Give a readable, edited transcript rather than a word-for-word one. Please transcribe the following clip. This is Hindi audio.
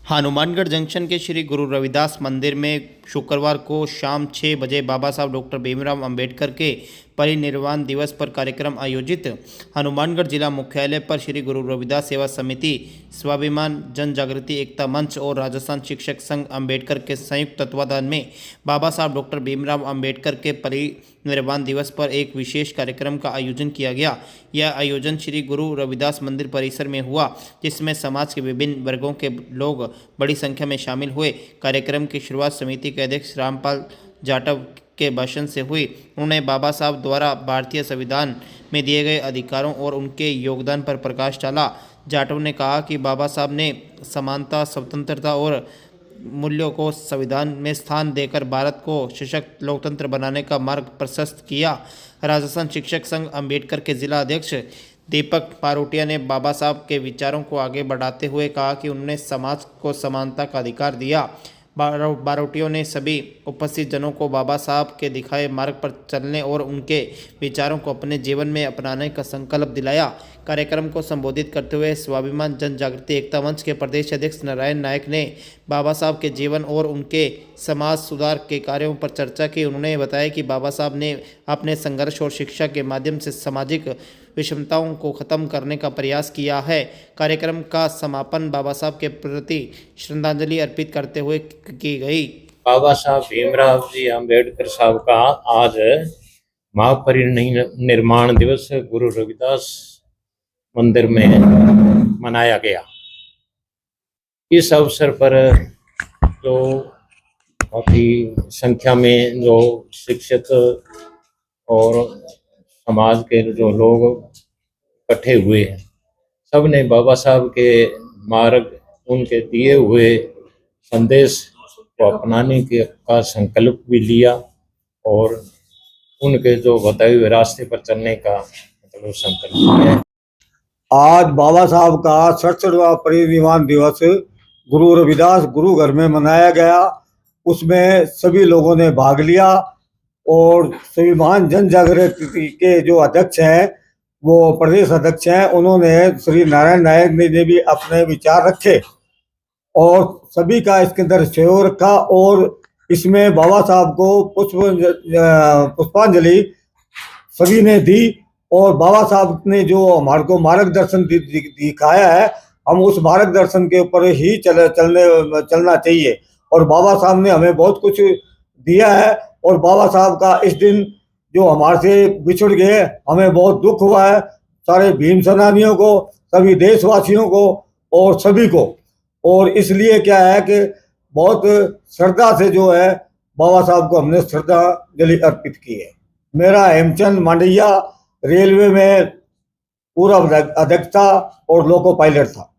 हनुमानगढ़ जंक्शन के श्री गुरु रविदास मंदिर में शुक्रवार को शाम 6 बजे बाबा साहब डॉक्टर भीमराव अंबेडकर के परिनिर्वाण दिवस पर कार्यक्रम आयोजित। हनुमानगढ़ जिला मुख्यालय पर श्री गुरु रविदास सेवा समिति, स्वाभिमान जन जागृति एकता मंच और राजस्थान शिक्षक संघ अंबेडकर के संयुक्त तत्वाधान में बाबा साहब डॉक्टर भीमराव अंबेडकर के परिनिर्वाण दिवस पर एक विशेष कार्यक्रम का आयोजन किया गया। यह आयोजन श्री गुरु रविदास मंदिर परिसर में हुआ, जिसमें समाज के विभिन्न वर्गों के लोग बड़ी संख्या में शामिल हुए। कार्यक्रम की शुरुआत समिति के अध्यक्ष रामपाल जाटव के भाषण से हुई। उन्होंने बाबा साहब द्वारा भारतीय संविधान में दिए गए अधिकारों और उनके योगदान पर प्रकाश डाला। जाटव ने कहा कि बाबा साहब ने समानता, स्वतंत्रता और मूल्यों को संविधान में स्थान देकर भारत को सशक्त लोकतंत्र बनाने का मार्ग प्रशस्त किया। राजस्थान शिक्षक संघ अंबेडकर के जिला अध्यक्ष दीपक पारोटिया ने बाबा साहब के विचारों को आगे बढ़ाते हुए कहा कि उन्होंने समाज को समानता का अधिकार दिया। बारोटियों ने सभी उपस्थित जनों को बाबा साहब के दिखाए मार्ग पर चलने और उनके विचारों को अपने जीवन में अपनाने का संकल्प दिलाया। कार्यक्रम को संबोधित करते हुए स्वाभिमान जन जागृति एकता मंच के प्रदेश अध्यक्ष नारायण नायक ने बाबा साहब के जीवन और उनके समाज सुधार के कार्यों पर चर्चा की। उन्होंने बताया कि बाबा साहब ने अपने संघर्ष और शिक्षा के माध्यम से सामाजिक विषमताओं को खत्म करने का प्रयास किया है। कार्यक्रम का समापन बाबा साहब के प्रति श्रद्धांजलि अर्पित करते हुए की गई। बाबा साहब भीमराव जी अंबेडकर साहब का आज महापरिनिर्वाण दिवस गुरु रविदास मंदिर में मनाया गया। इस अवसर पर जो काफी संख्या में जो शिक्षक और समाज के जो लोग इकट्ठे हुए हैं, सब ने बाबा साहब के मार्ग, उनके दिए हुए संदेश को अपनाने का संकल्प भी लिया और उनके जो बताए हुए रास्ते पर चलने का मतलब संकल्प लिया। आज बाबा साहब का 67वां परिनिर्वाण दिवस गुरु रविदास गुरु घर में मनाया गया। उसमें सभी लोगों ने भाग लिया और स्वाभिमान जन जागृति के जो अध्यक्ष हैं, वो प्रदेश अध्यक्ष हैं, उन्होंने श्री नारायण नायक ने भी अपने विचार रखे और सभी का इसके अंदर सहयोग रखा और इसमें बाबा साहब को पुष्पांजलि सभी ने दी और बाबा साहब ने जो हमारे को मार्गदर्शन दिखाया है, हम उस मार्गदर्शन के ऊपर ही चलना चाहिए और बाबा साहब ने हमें बहुत कुछ दिया है और बाबा साहब का इस दिन जो हमारे से बिछड़ गए, हमें बहुत दुख हुआ है। सारे भीम सेनानियों को, सभी देशवासियों को और सभी को, और इसलिए क्या है कि बहुत श्रद्धा से जो है बाबा साहब को हमने श्रद्धांजलि अर्पित की है। मेरा हेमचंद मांडैया रेलवे में पूर्व अध्यक्ष था और लोको पायलट था।